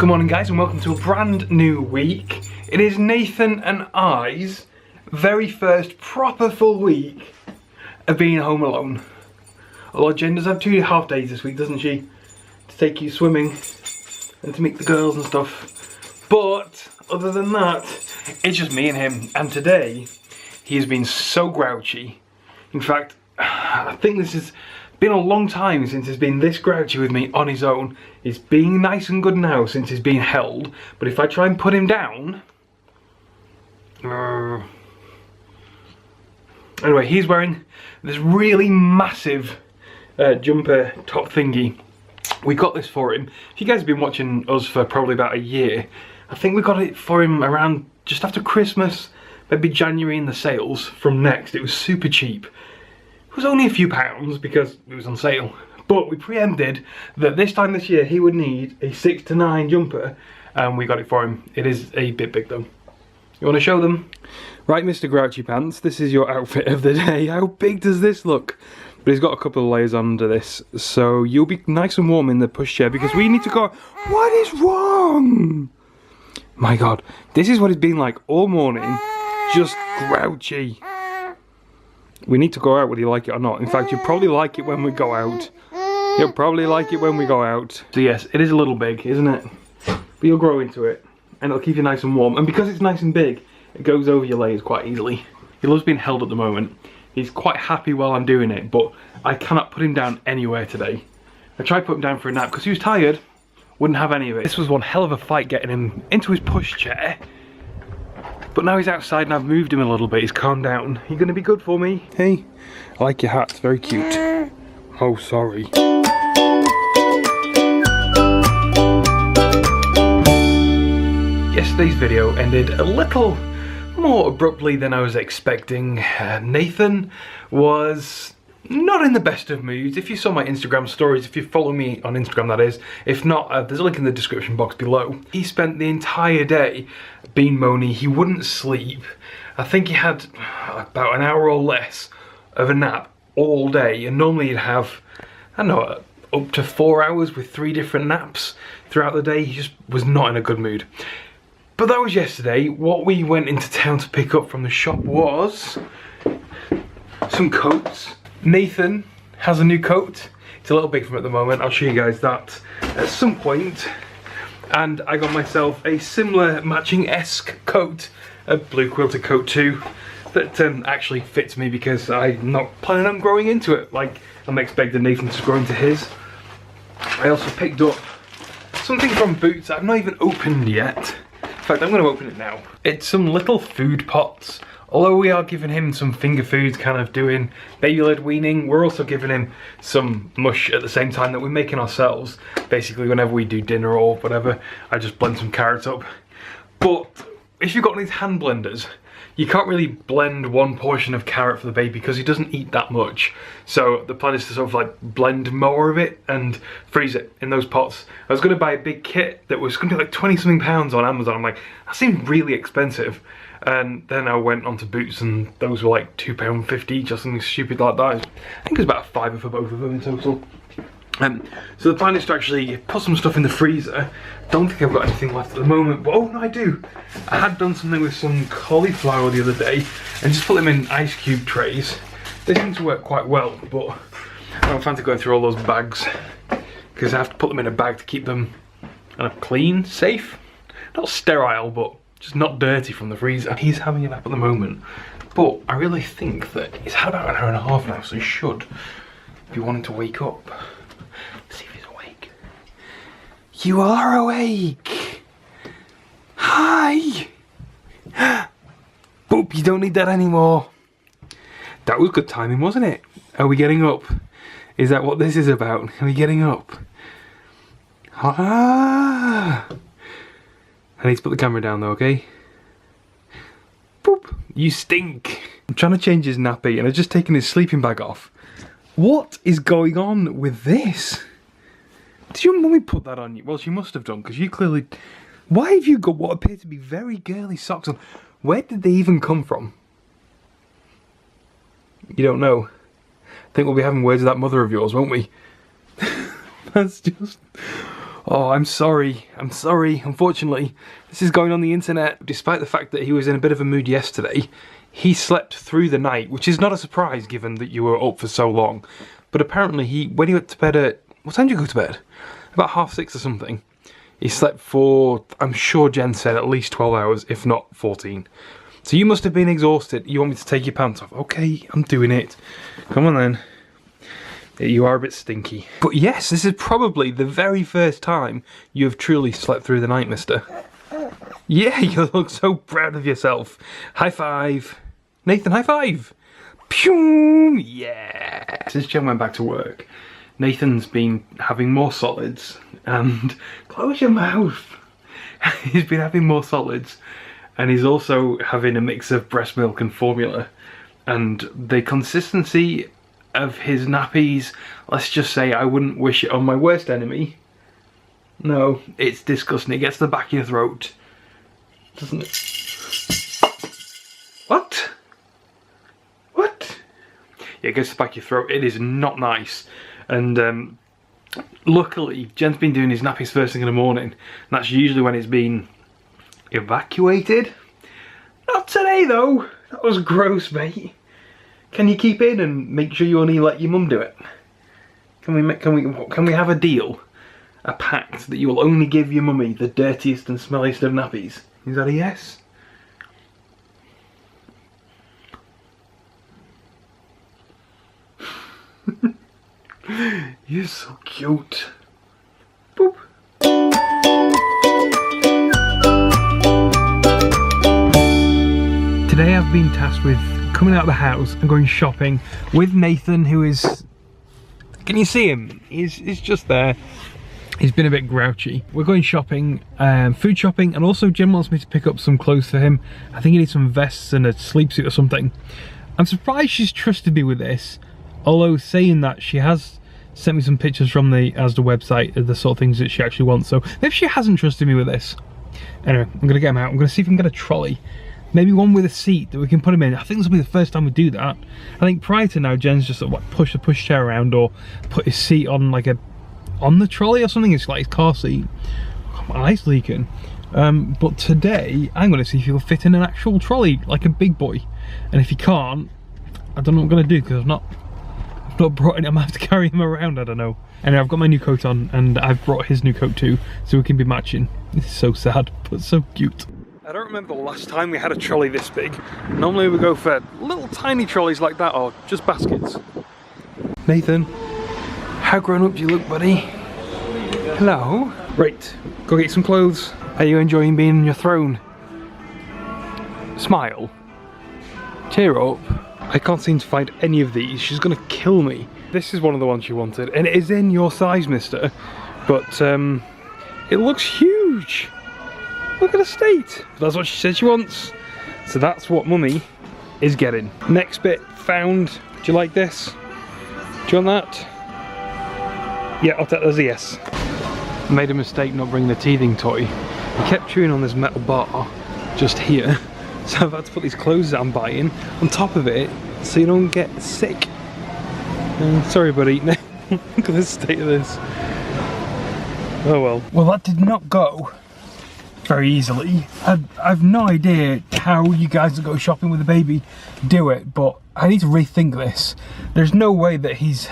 Good morning guys and welcome to a brand new week. It is Nathan and I's very first proper full week of being home alone. Although Jen does have 2.5 days this week, doesn't she? To take you swimming and to meet the girls and stuff. But other than that, it's just me and him. And today, he has been so grouchy. In fact, I think this has been a long time since he's been this grouchy with me on his own. He's being nice and good now since he's been held, but if I try and put him down... Anyway, he's wearing this really massive jumper top thingy. We got this for him. If you guys have been watching us for probably about a year, I think we got it for him around just after Christmas, maybe January in the sales from Next. It was super cheap. It was only a few pounds because it was on sale, but we preempted that this time this year he would need a 6 to 9 jumper, and we got it for him. It is a bit big though. You want to show them? Right, Mr. Grouchy Pants, this is your outfit of the day. How big does this look? But he's got a couple of layers under this, so you'll be nice and warm in the pushchair because we need to go. What is wrong? My God, this is what it's been like all morning, just grouchy. We need to go out whether you like it or not. In fact, you'll probably like it when we go out. You'll probably like it when we go out. So yes, it is a little big, isn't it? But you'll grow into it, and it'll keep you nice and warm. And because it's nice and big, it goes over your layers quite easily. He loves being held at the moment. He's quite happy while I'm doing it, but I cannot put him down anywhere today. I tried to put him down for a nap because he was tired, wouldn't have any of it. This was one hell of a fight getting him into his pushchair. But now he's outside and I've moved him a little bit. He's calmed down. You gonna be good for me? Hey, I like your hat. It's very cute. Oh, sorry. Yesterday's video ended a little more abruptly than I was expecting. Nathan was not in the best of moods. If you saw my Instagram stories, if you follow me on Instagram that is, if not, there's a link in the description box below. He spent the entire day being moany. He wouldn't sleep. I think he had about an hour or less of a nap all day, and normally he'd have, I don't know, up to 4 hours with 3 different naps throughout the day. He just was not in a good mood. But that was yesterday. What we went into town to pick up from the shop was some coats. Nathan has a new coat. It's a little big for him at the moment. I'll show you guys that at some point. And I got myself a similar matching-esque coat, a blue quilted coat too, that actually fits me because I'm not planning on growing into it like I'm expecting Nathan to grow into his. I also picked up something from Boots I've not even opened yet. In fact, I'm going to open it now. It's some little food pots. Although we are giving him some finger foods, kind of doing baby-led weaning, we're also giving him some mush at the same time that we're making ourselves. Basically, whenever we do dinner or whatever, I just blend some carrots up. But if you've got these hand blenders, you can't really blend one portion of carrot for the baby because he doesn't eat that much. So the plan is to sort of like blend more of it and freeze it in those pots. I was going to buy a big kit that was going to be like 20-something pounds on Amazon. I'm like, that seemed really expensive. And then I went onto Boots and those were like £2.50 each or something stupid like that. I think it was about a £5 for both of them in total. So the plan is to actually put some stuff in the freezer. Don't think I've got anything left at the moment, but oh no, I do. I had done something with some cauliflower the other day and just put them in ice cube trays. They seem to work quite well, but I don't fancy going through all those bags because I have to put them in a bag to keep them kind of clean, safe. Not sterile, but just not dirty from the freezer. He's having a nap at the moment, but I really think that he's had about an hour and a half now, so he should be wanting to wake up. Let's see if he's awake. You are awake! Hi! Boop, you don't need that anymore. That was good timing, wasn't it? Are we getting up? Is that what this is about? Are we getting up? Ah! I need to put the camera down though, okay? Boop! You stink! I'm trying to change his nappy and I've just taken his sleeping bag off. What is going on with this? Did your mummy put that on you? Well, she must have done, because you clearly... Why have you got what appear to be very girly socks on? Where did they even come from? You don't know? I think we'll be having words with that mother of yours, won't we? That's just... Oh, I'm sorry. Unfortunately, this is going on the internet. Despite the fact that he was in a bit of a mood yesterday, he slept through the night, which is not a surprise given that you were up for so long. But apparently when he went to bed at, what time did you go to bed? About 6:30 or something. He slept for, I'm sure Jen said, at least 12 hours, if not 14. So you must have been exhausted. You want me to take your pants off? Okay, I'm doing it. Come on then. You are a bit stinky. But yes, this is probably the very first time you have truly slept through the night, mister. Yeah, you look so proud of yourself. High five. Nathan, high five. Pew! Yeah. Since Jen went back to work, Nathan's been having more solids and... Close your mouth. He's been having more solids and he's also having a mix of breast milk and formula. And the consistency of his nappies, let's just say I wouldn't wish it on my worst enemy. No, it's disgusting. It gets to the back of your throat, doesn't it? What? What? Yeah, it gets to the back of your throat. It is not nice. And luckily, Jen's been doing his nappies first thing in the morning. And that's usually when it's been evacuated. Not today though. That was gross, mate. Can you keep in and make sure you only let your mum do it? Can we have a deal? A pact that you will only give your mummy the dirtiest and smelliest of nappies? Is that a yes? You're so cute. Boop. Today I've been tasked with coming out of the house and going shopping with Nathan, who is... Can you see him? He's just there. He's been a bit grouchy. We're going shopping, food shopping, and also Jen wants me to pick up some clothes for him. I think he needs some vests and a sleep suit or something. I'm surprised she's trusted me with this, although saying that, she has sent me some pictures from the Asda website of the sort of things that she actually wants, so maybe she hasn't trusted me with this. Anyway, I'm gonna get him out. I'm gonna see if we can get a trolley. Maybe one with a seat that we can put him in. I think this will be the first time we do that. I think prior to now, Jen's just sort of like push the pushchair around or put his seat on like on the trolley or something. It's like his car seat. My eye's leaking. But today, I'm going to see if he'll fit in an actual trolley, like a big boy. And if he can't, I don't know what I'm going to do because I've not brought him. I'm going to have to carry him around, I don't know. Anyway, I've got my new coat on and I've brought his new coat too, so we can be matching. This is so sad, but so cute. I don't remember the last time we had a trolley this big. Normally we go for little tiny trolleys like that or just baskets. Nathan, how grown up do you look, buddy? Hello? Right, go get some clothes. Are you enjoying being on your throne? Smile. Cheer up. I can't seem to find any of these. She's gonna kill me. This is one of the ones she wanted, and it is in your size, mister. But it looks huge. Look at the state. That's what she said she wants. So that's what mummy is getting. Next bit found. Do you like this? Do you want that? Yeah, I'll take that as a yes. I made a mistake not bringing the teething toy. I kept chewing on this metal bar just here. So I've had to put these clothes that I'm buying on top of it so you don't get sick. Sorry buddy. Look at the state of this. Oh well. Well, that did not go very easily. I've no idea how you guys that go shopping with a baby do it, but I need to rethink this. There's no way that he's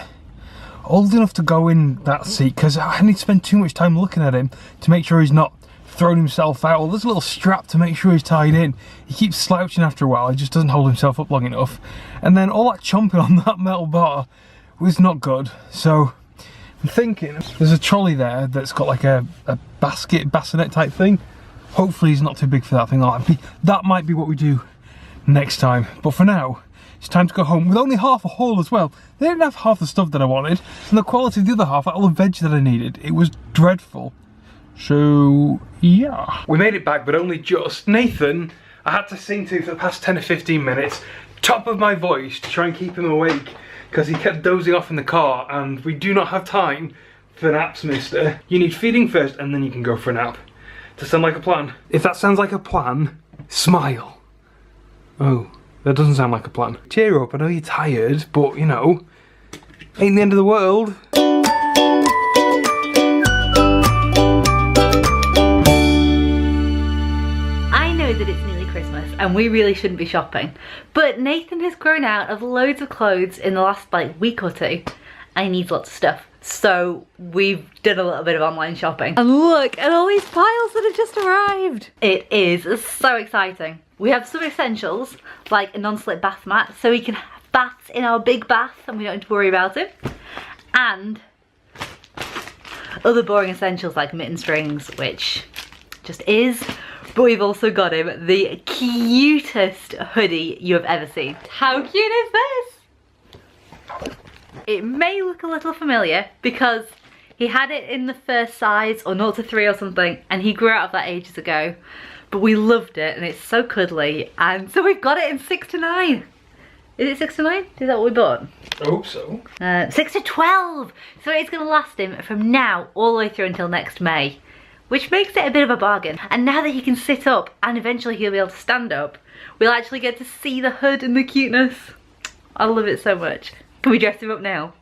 old enough to go in that seat, because I need to spend too much time looking at him to make sure he's not thrown himself out. Well, there's a little strap to make sure he's tied in. He keeps slouching after a while. He just doesn't hold himself up long enough, and then all that chomping on that metal bar was not good. So I'm thinking there's a trolley there that's got like a bassinet type thing. Hopefully he's not too big for that thing. That might be what we do next time. But for now, it's time to go home with only half a haul as well. They didn't have half the stuff that I wanted, and the quality of the other half, all the veg that I needed, it was dreadful. So yeah. We made it back, but only just. Nathan, I had to sing to for the past 10 or 15 minutes, top of my voice to try and keep him awake, because he kept dozing off in the car, and we do not have time for naps, mister. You need feeding first, and then you can go for a nap. Does that sound like a plan? If that sounds like a plan, smile. Oh, that doesn't sound like a plan. Cheer up, I know you're tired, but you know, ain't the end of the world. and we really shouldn't be shopping. But Nathan has grown out of loads of clothes in the last like week or two, and he needs lots of stuff. So we've done a little bit of online shopping. And look at all these piles that have just arrived. It is so exciting. We have some essentials, like a non-slip bath mat, so we can have baths in our big bath and we don't have to worry about it. And other boring essentials like mitten strings, which just is. But we've also got him the cutest hoodie you have ever seen. How cute is this? It may look a little familiar because he had it in the first size or 0 to 3 or something, and he grew out of that ages ago. But we loved it and it's so cuddly, and so we've got it in 6 to 9. Is it 6 to 9? Is that what we bought? I hope so. 6 to 12. So it's going to last him from now all the way through until next May, which makes it a bit of a bargain. And now that he can sit up and eventually he'll be able to stand up, we'll actually get to see the hood and the cuteness. I love it so much. Can we dress him up now?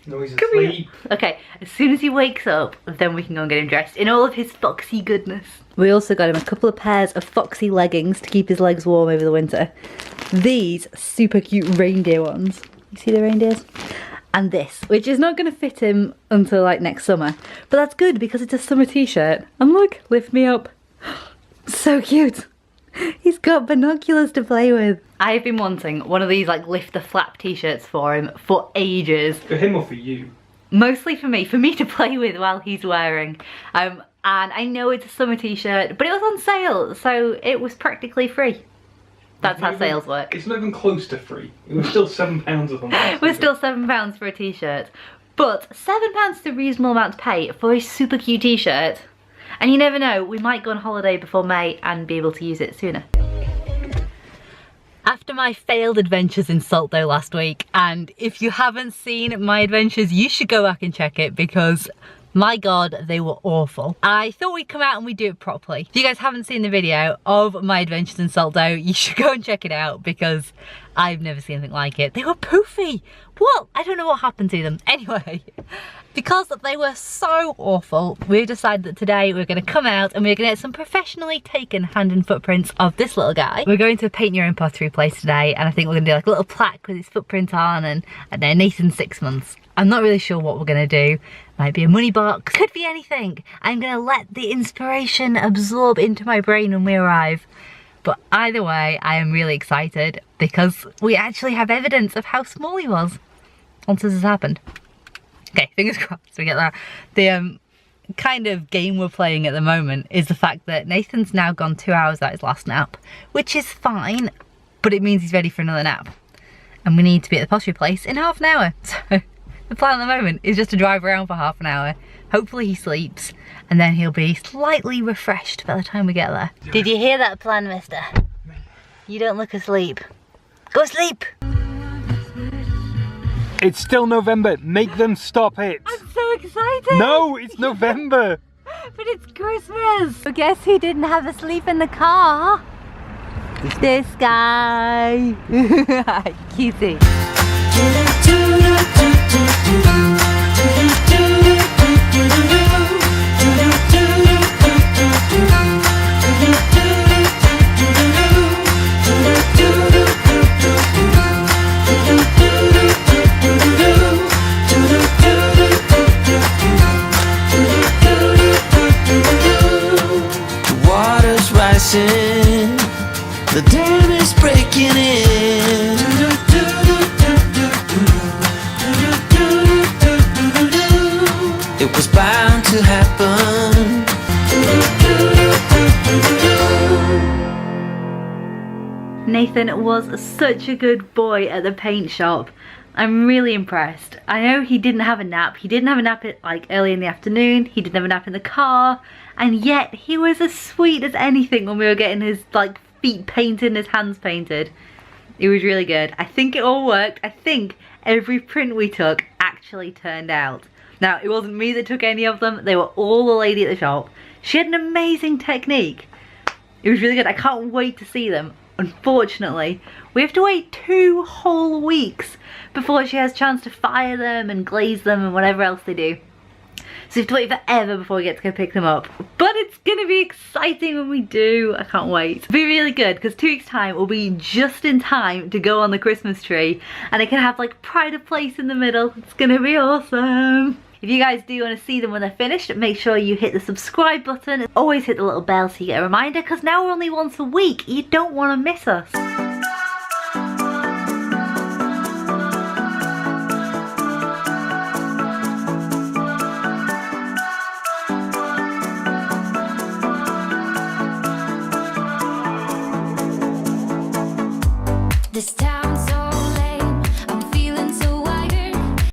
No, he's asleep. Okay, as soon as he wakes up, then we can go and get him dressed in all of his foxy goodness. We also got him a couple of pairs of foxy leggings to keep his legs warm over the winter. These super cute reindeer ones. You see the reindeers? And this, which is not going to fit him until like next summer. But that's good because it's a summer t-shirt. And look, lift me up. So cute. He's got binoculars to play with. I've been wanting one of these like lift the flap t-shirts for him for ages. For him or for you? Mostly for me to play with while he's wearing. And I know it's a summer t-shirt, but it was on sale, so it was practically free. That's how sales work. It's not even close to free. It was still £7 or something. It was still £7 for a t-shirt. But £7 is a reasonable amount to pay for a super cute t-shirt. And you never know, we might go on holiday before May and be able to use it sooner. After my failed adventures in Salto last week, and if you haven't seen my adventures, you should go back and check it because my god, they were awful. I thought we'd come out and we'd do it properly. If you guys haven't seen the video of my adventures in Salto, you should go and check it out because I've never seen anything like it. They were poofy. What? I don't know what happened to them. Anyway, because they were so awful, we decided that today we're going to come out and we're going to get some professionally taken hand and footprints of this little guy. We're going to a paint your own pottery place today, and I think we're going to do like a little plaque with his footprint on, and I don't know, Nathan's 6 months. I'm not really sure what we're going to do. Might be a money box, could be anything. I'm going to let the inspiration absorb into my brain when we arrive. But either way, I am really excited because we actually have evidence of how small he was once this has happened. Okay, fingers crossed we get that. The kind of game we're playing at the moment is the fact that Nathan's now gone 2 hours without his last nap, which is fine, but it means he's ready for another nap. And we need to be at the pottery place in half an hour. So the plan at the moment is just to drive around for half an hour. Hopefully he sleeps, and then he'll be slightly refreshed by the time we get there. Did you hear that plan, mister? You don't look asleep. Go sleep! It's still November. Make them stop it. I'm so excited. No, it's November. But it's Christmas. So guess who didn't have a sleep in the car? This guy. Cutie. The dam is breaking in. It was bound to happen. Nathan was such a good boy at the paint shop. I'm really impressed. I know he didn't have a nap. He didn't have a nap at like early in the afternoon. He didn't have a nap in the car. And yet he was as sweet as anything when we were getting his like feet painted and his hands painted. It was really good. I think it all worked. I think every print we took actually turned out. Now, it wasn't me that took any of them. They were all the lady at the shop. She had an amazing technique. It was really good. I can't wait to see them. Unfortunately, we have to wait 2 whole weeks before she has a chance to fire them and glaze them and whatever else they do. So we have to wait forever before we get to go pick them up. But it's gonna be exciting when we do. I can't wait. It'll be really good because 2 weeks time will be just in time to go on the Christmas tree and it can have like pride of place in the middle. It's gonna be awesome. If you guys do want to see them when they're finished, make sure you hit the subscribe button and always hit the little bell so you get a reminder because now we're only once a week. You don't want to miss us.